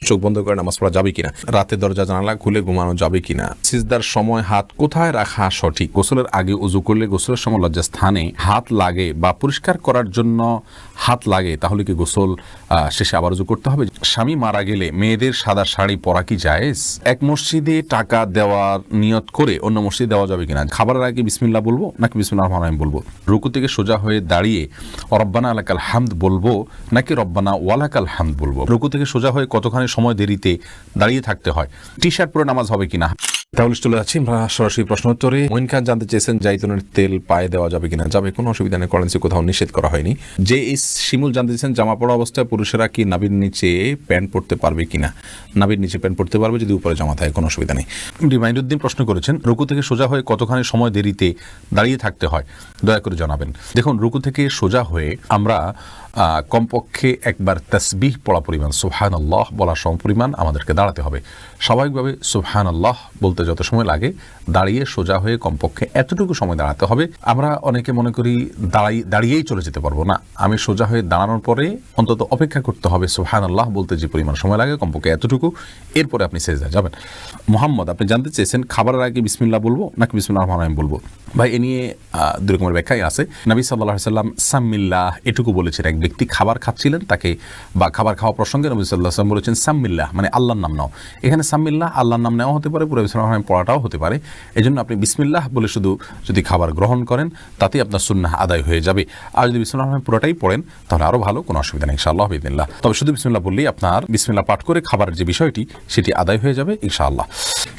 চোখ বন্ধ করে নামাজ পড়া যাবে কিনা, রাতে দরজা জানালা খুলে ঘুমানো যাবে কিনা, সিজদার সময় হাত কোথায় রাখা সঠিক, গোসলের আগে উযু করলে গোসলের সময় লজ্জা স্থানে হাত লাগে বা পরিষ্কার করার জন্য হাত লাগে, তাহলে কি গোসল শেষে আবার উযু করতে হবে? স্বামী মারা গেলে মেয়েদের সাদা শাড়ি পরা কি জায়েজ? এক মসজিদে টাকা দেওয়ার নিয়ত করে অন্য মসজিদে দেওয়া যাবে কিনা? খাবারের আগে বিসমিল্লাহ বলবো নাকি বিসমিল্লাহির রহমানির রহিম বলবো? রুকু থেকে সোজা হয়ে দাঁড়িয়ে রব্বানা লাকাল হামদ বলবো নাকি রব্বানা ওয়ালাকাল হামদ বলবো? রুকু থেকে সোজা হয়ে কতখানি সময় দেরিতে দাঁড়িয়ে থাকতে হয়? টি শার্ট পরে নামাজ হবে কিনা? তাহলে চলে যাচ্ছি আমরা সরাসরি প্রশ্ন উত্তরে। মঈন খান জানতে চেয়েছেন জাইতুনের তেল পায়ে দেওয়া যাবে কিনা? যাবে, কোনো অসুবিধা নেই, কোরআনে কোথাও নিষেধ করা হয়নি। যে এই শিমুল জানতে চেয়েছেন জামা পড়া অবস্থায় পুরুষেরা কি নাভির নিচে প্যান্ট পরতে পারবে কিনা? নাভির নিচে প্যান্ট পরতে পারবে যদি উপরে জামা থাকে, কোনো অসুবিধা নেই। রিমাইন্ডুদ্দিন প্রশ্ন করেছেন রুকু থেকে সোজা হয়ে কতখানি সময় দেরিতে দাঁড়িয়ে থাকতে হয়, দয়া করে জানাবেন। দেখুন, রুকু থেকে সোজা হয়ে আমরা কমপক্ষে একবার তাসবিহ পড়া পরিমাণ সুবহানাল্লাহ বলার সমপরিমাণ আমাদেরকে দাঁড়াতে হবে। স্বাভাবিকভাবে সুবহানাল্লাহ বলতে যত সময় লাগে, দাঁড়িয়ে সোজা হয়ে কমপক্ষে এতটুকু সময় দাঁড়াতে হবে। আমরা অনেকে মনে করি দাঁড়িয়েই চলে যেতে পারবো না, আমি সোজা হয়ে দাঁড়ানোর পরে অন্তত অপেক্ষা করতে হবে সুবহানাল্লাহ বলতে যে পরিমাণ সময় লাগে কমপক্ষে এতটুকু, এরপরে আপনি সেজদা যাবেন। মোহাম্মদ আপনি জানতে চেয়েছেন খাবারের আগে বিসমিল্লাহ বলবো নাকি বিসমিল্লাহির রহমানির রহিম বলবো? ভাই, এ নিয়ে দুই রকমের ব্যাখ্যাই আছে। নবী সাল্লাল্লাহু আলাইহি সাল্লাম সাম্মিল্লাহ এটুকু বলেছেন। এক ব্যক্তি খাবার খাচ্ছিলেন, তাকে বা খাবার খাওয়া প্রসঙ্গে নবী সাল্লাল্লাহু আলাইহি সাল্লাম বলেছেন সাম্মিল্লাহ, মানে আল্লাহর নাম নাও। এখানে সাম্মিল্লাহ আল্লাহর নাম নেওয়া হতে পারে, পুরো বিসমিল্লাহির পড়াটাও হতে পারে। এজন্য আপনি বিসমিল্লাহ বলে শুধু যদি খাবার গ্রহণ করেন তাতেই আপনার সুন্নাহ আদায় হয়ে যাবে। আর যদি বিসমিল্লাহির পুরোটাই পড়েন তাহলে আরও ভালো, কোনো অসুবিধা নেই ইনশাআল্লাহ বিইذনিল্লাহ। তবে শুধু বিসমিল্লাহ বললেই আপনার বিসমিল্লাহ পাঠ করে খাবারের যে বিষয়টি সেটি আদায় হয়ে যাবে ইনশাআল্লাহ।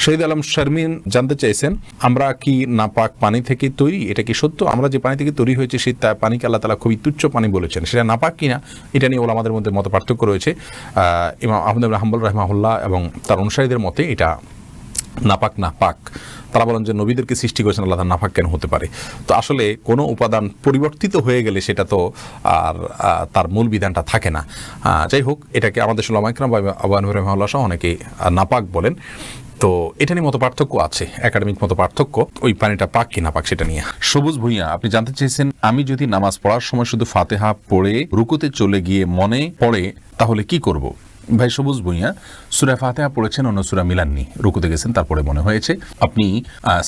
শহীদ আলম শারমিন জানতে চাইছেন আমরা কি নাপাক পানি থেকে তৈরি, এটা কি সত্য? আমরা যে পানি থেকে তৈরি হয়েছে সেই পানিকে আল্লাহ তাআলা খুবই তুচ্ছ পানি বলেছেন, সেটা নাপাক কিনা এটা নিয়ে ওলামাদের মধ্যে মত পার্থক্য রয়েছে। ইমাম আহমদ ইবনে হাম্বল রাহিমাহুল্লাহ এবং তার অনুসারীদের মতে এটা নাপাক না পাক। তারা বলেন যে নবীদেরকে সৃষ্টি করেছেন আল্লাহ, নাপাক কেন হতে পারে? তো আসলে কোনো উপাদান পরিবর্তিত হয়ে গেলে সেটা তো আর তার মূল বিধানটা থাকে না। যাই হোক, এটাকে আমাদের উলামা ইকরাম বা আবু হানিফা রাহিমাহুল্লাহ সহ অনেকে নাপাক বলেন। তো এটা নিয়ে মত পার্থক্য আছে, একাডেমিক মত পার্থক্য, ওই পানিটা পাক কি না পাক সেটা নিয়ে। সবুজ ভুঁইয়া আপনি জানতে চেয়েছেন আমি যদি নামাজ পড়ার সময় শুধু ফাতিহা পড়ে রুকুতে চলে গিয়ে মনে পড়ে তাহলে কি করব? ভাই সবুজ ভুঁইয়া, সূরা ফাতিহা পড়েছেন, অন্য সূরা মিলাননি, রুকুতে গেছেন, তারপরে মনে হয়েছে আপনি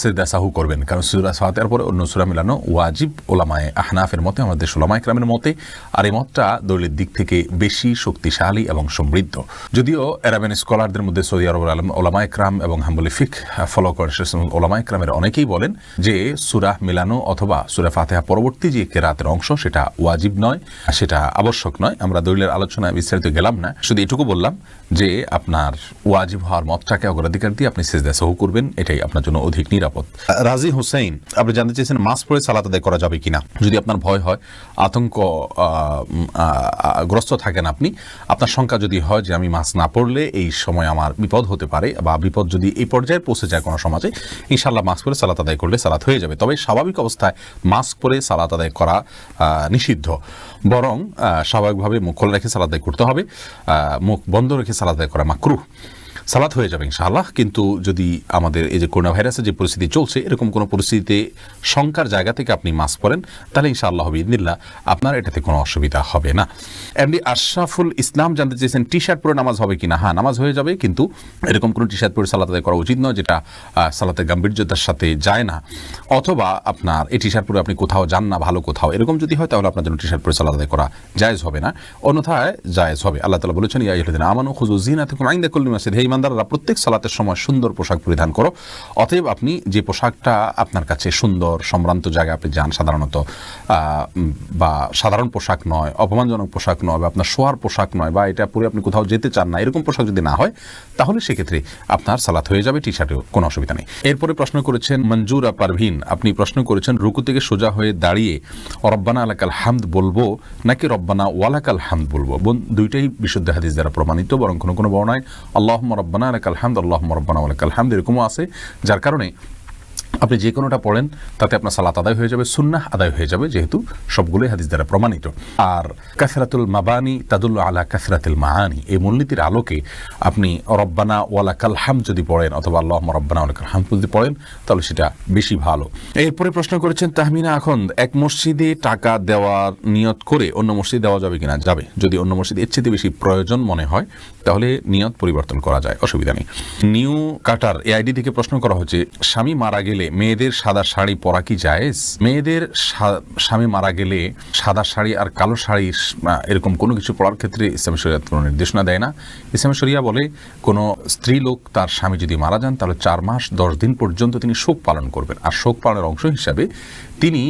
সিজদা সাহু করবেন, কারণ সূরা ফাতিহার পরে অন্য সূরা মিলানো ওয়াজিব ওলামায়ে আহনাফের মতে, আমাদের উলামা ইকরামের মতে। আর এই মতটা দলিলের দিক থেকে বেশি শক্তিশালী এবং সমৃদ্ধ। যদিও আরাবিয়ান স্কলারদের মধ্যে সৌদি আরবের ওলামা ইকরাম এবং হাম্বলি ফিক ফলো করে ওলামা ইকরামের অনেকেই বলেন যে সূরা মিলানো অথবা সূরা ফাতিহা পরবর্তী যে কেরাতের অংশ সেটা ওয়াজিব নয়, সেটা আবশ্যক নয়। আমরা দলিলের আলোচনায় বিস্তারিত গেলাম না, শুধু এটুকু বললাম যে আপনার ওয়াজিব হওয়ার মতটাকে অগ্রাধিকার দিয়ে আপনি সিজদা সাহু করবেন, এটাই আপনার জন্য অধিক নিরাপদ। রাজি হোসেন আপনি জানতে চেয়েছেন মাস্ক পরে সালাত আদায় করা যাবে কিনা? যদি আপনার ভয় হয়, আতঙ্ক গ্রস্ত থাকেন আপনি, আপনার শঙ্কা যদি হয় যে আমি মাস্ক না পরলে এই সময় আমার বিপদ হতে পারে, বা বিপদ যদি এই পর্যায়ে পৌঁছে যায় কোনো সমাজে, ইনশাআল্লাহ মাস্ক পরে সালাত আদায় করলে সালাত হয়ে যাবে। তবে স্বাভাবিক অবস্থায় মাস্ক পরে সালাত আদায় করা নিষিদ্ধ, বরং স্বাভাবিকভাবে মুখ খোলা রেখে সালাত আদায় করতে হবে, মুখ বন্ধ রেখে সালাত আদায় করা মাকরুহ। সালাত হয়ে যাবে ইনশাআল্লাহ। কিন্তু যদি আমাদের এই যে করোনা ভাইরাসের যে পরিস্থিতি চলছে, এরকম কোনো পরিস্থিতিতে শঙ্কার জায়গা থেকে আপনি মাস্ক পরেন, তাহলে ইনশাআল্লাহ বিইذনিল্লাহ আপনার এটাতে কোনো অসুবিধা হবে না। এমডি আশরাফুল ইসলাম জানতে চেয়েছেন টি শার্ট পরে নামাজ হবে কিনা? হ্যাঁ, নামাজ হয়ে যাবে, কিন্তু এরকম কোনো টি শার্ট পরে সালাত আদায় করা উচিত নয় যেটা সালাতের গাম্ভীর্যতার সাথে যায় না, অথবা আপনার এই টি শার্ট পরে আপনি কোথাও যান না ভালো কোথাও, এরকম যদি হয় তাহলে আপনার জন্য টি শার্ট পরে সালাত আদায় করা জায়েজ হবে না, অন্যথায় জায়েজ হবে। আল্লাহ তাআলা বলেছেন ইয়া আইয়ুহাল্লাযীনা আমানু খুযু যিনাতাকুম ইনদা কুল্লি মাসজিদ, হে ঈমানদাররা প্রত্যেক সালাতের সময় সুন্দর পোশাক পরিধান করো। অতএব আপনি যে পোশাকটা আপনার কাছে সুন্দর, সম্ভ্রান্ত জায়গায় আপনি যান সাধারণত, বা সাধারণ পোশাক নয়, অপমানজনক পোশাক নয়, বা আপনার শোয়ার পোশাক নয়, বা এটা পরে আপনি কোথাও যেতে চান না, এরকম পোশাক যদি না হয় তাহলে সেক্ষেত্রে আপনার সালাত হয়ে যাবে, টি শার্টেও কোনো অসুবিধা নেই। এরপরে প্রশ্ন করেছেন মঞ্জুরা পারভিন, আপনি প্রশ্ন করেছেন রুকু থেকে সোজা হয়ে দাঁড়িয়ে রব্বানা লাকাল হামদ বলবো নাকি রব্বানা ওয়ালাকাল হামদ বলবো? দুইটাই বিশুদ্ধ হাদিস দ্বারা প্রমাণিত, বরং কোনো কোনো বর্ণায় আল্লাহুম্মা রব্বানা লাকাল হামদ, আল্লাহুম্মা রব্বানা ওয়ালাকাল হামদ এরকমও আছে, যার কারণে আপনি যে কোনোটা পড়েন তাতে আপনার সালাত আদায় হয়ে যাবে, সুন্নাহ আদায় হয়ে যাবে, যেহেতু সবগুলোই হাদিস দ্বারা প্রমাণিত। আর কাসরাতুল মাবানি তাদুল্লু আলা কাসরাতিল মাআনি, এই মূলনীতির আলোকে আপনি রব্বানা ওয়ালাকাল হামদ যদি পড়েন অথবা আল্লাহুম্মা রব্বানা ওয়ালাকাল হামদ যদি পড়েন তাহলে সেটা বেশি ভালো। এরপরে প্রশ্ন করেছেন তাহমিনা আখন্দ, এক মসজিদে টাকা দেওয়ার নিয়ত করে অন্য মসজিদে দেওয়া যাবে কিনা? যাবে, যদি অন্য মসজিদে এর চেয়ে বেশি প্রয়োজন মনে হয় তাহলে নিয়ত পরিবর্তন করা যায়, অসুবিধা নেই। নিউ কাটার এআইডি থেকে প্রশ্ন করা হচ্ছে, স্বামী মারা গেলে মেয়েদের সাদা শাড়ি পরা কি জায়েজ? মেয়েদের স্বামী মারা গেলে সাদা শাড়ি আর কালো শাড়ি এরকম কোনো কিছু পরার ক্ষেত্রে ইসলামী শরিয়াত কোনো নির্দেশনা দেয় না। ইসলামী শরিয়া বলে কোনো স্ত্রী লোক তার স্বামী যদি মারা যান তাহলে 4 মাস 10 দিন পর্যন্ত তিনি শোক পালন করবেন, আর শোক পালনের অংশ হিসাবে তিনি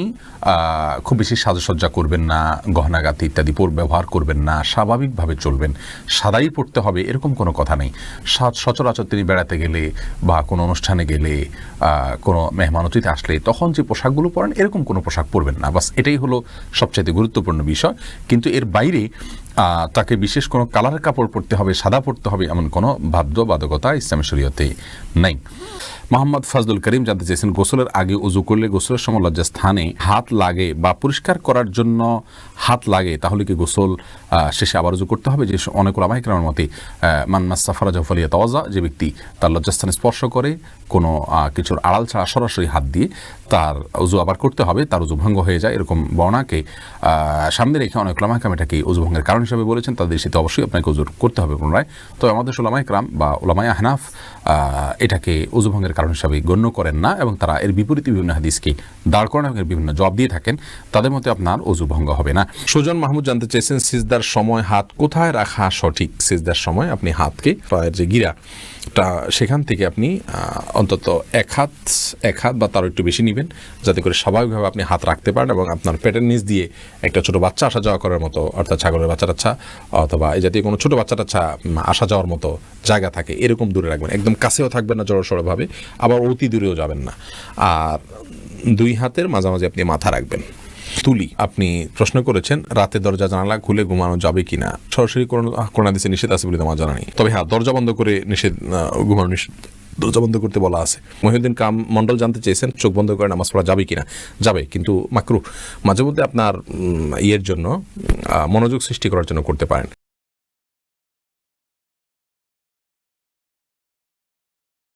খুব বেশি সাজসজ্জা করবেন না, গহনাগাতি ইত্যাদি ব্যবহার করবেন না, স্বাভাবিকভাবে চলবেন, সাদাই পড়তে হবে এরকম কোনো কথা নেই। সচরাচর তিনি বেড়াতে গেলে বা কোনো অনুষ্ঠানে গেলে, কোনো মেহমান অতিথি আসলে তখন যে পোশাকগুলো পরেন এরকম কোনো পোশাক পরবেন না, বাস এটাই হলো সবচাইতে গুরুত্বপূর্ণ বিষয়। কিন্তু এর বাইরে তাকে বিশেষ কোনো কালারের কাপড় পরতে হবে, সাদা পরতে হবে এমন কোনো বাধ্যবাধকতা ইসলামী শরীয়তে নেই। মোহাম্মদ ফাজলুল করিম জানতে চেয়েছেন, গোসলের আগে উযু করলে গোসলের সময় লজ্জাস্থানে হাত লাগে বা পরিষ্কার করার জন্য হাত লাগে, তাহলে কি গোসল শেষে আবার উযু করতে হবে? যে অনেক উলামায়ে কেরামের মতে মান মাসসা ফারাজাহু ফালিয়াতাওয়াজ্জা, যে ব্যক্তি তার লজ্জাস্থানে স্পর্শ করে কোনো কিছুর আড়াল ছাড়া সরাসরি হাত দিয়ে তার উযু আবার করতে হবে, তার উযু ভঙ্গ হয়ে যায়, এরকম বর্ণনাকে সামনে রেখে অনেক উলামায়ে কেরাম এটাকে উযু ভঙ্গের কারণ হিসেবে বলেছেন। তাদের সাথে অবশ্যই আপনাকে উযু করতে হবে পুনরায়। তো আমাদের উলামায়ে কেরাম বা উলামায়ে আহনাফ এটাকে উযু ভঙ্গের কারণ হিসাবে গণ্য করেন না, এবং তারা এর বিপরীতে বিভিন্ন হাদিসকে দাঁড় করান এবং বিভিন্ন জবাব দিয়ে থাকেন। তাদের মতে আপনার উযু ভঙ্গ হবে না। সুজন মাহমুদ জানতে চেয়েছেন, সিজদার সময় হাত কোথায় রাখা সঠিক? সিজদার সময় আপনি হাতকে পায়ের যে গিরাটা সেখান থেকে আপনি অন্তত এক হাত বা তার একটু বেশি নেবেন, যাতে করে স্বাভাবিকভাবে আপনি হাত রাখতে পারেন এবং আপনার পেটের নিচ দিয়ে একটা ছোট বাচ্চা আসা যাওয়া করার মতো, অর্থাৎ ছাগলের বাচ্চা টাচ্ছা অথবা এই জাতীয় কোনো ছোট বাচ্চা টাচ্ছা আসা যাওয়ার মতো জায়গা থাকে এরকম দূরে রাখবেন। একদম কাছেও থাকবেন না জড়সড়ভাবে, আবার অতি দূরেও যাবেন না। আর 2 হাতের মাঝামাঝি আপনি মাথা রাখবেন। তুলি আপনি প্রশ্ন করেছেন, রাতে দরজা জানালা খুলে ঘুমানো যাবে কিনা? সরাসরি কোরআন হাদিসে নিষেধ আছে বলে আমার জানা নেই, তবে হ্যাঁ দরজা বন্ধ করে ঘুমানো নিষেধ, দরজা বন্ধ করতে বলা আছে। মহিউদ্দিন কাম মন্ডল জানতে চেয়েছেন, চোখ বন্ধ করে নামাজ পড়া যাবে কিনা? যাবে, কিন্তু মাকরুহ। মাঝে মধ্যে আপনার ইয়ের জন্য মনোযোগ সৃষ্টি করার জন্য করতে পারেন।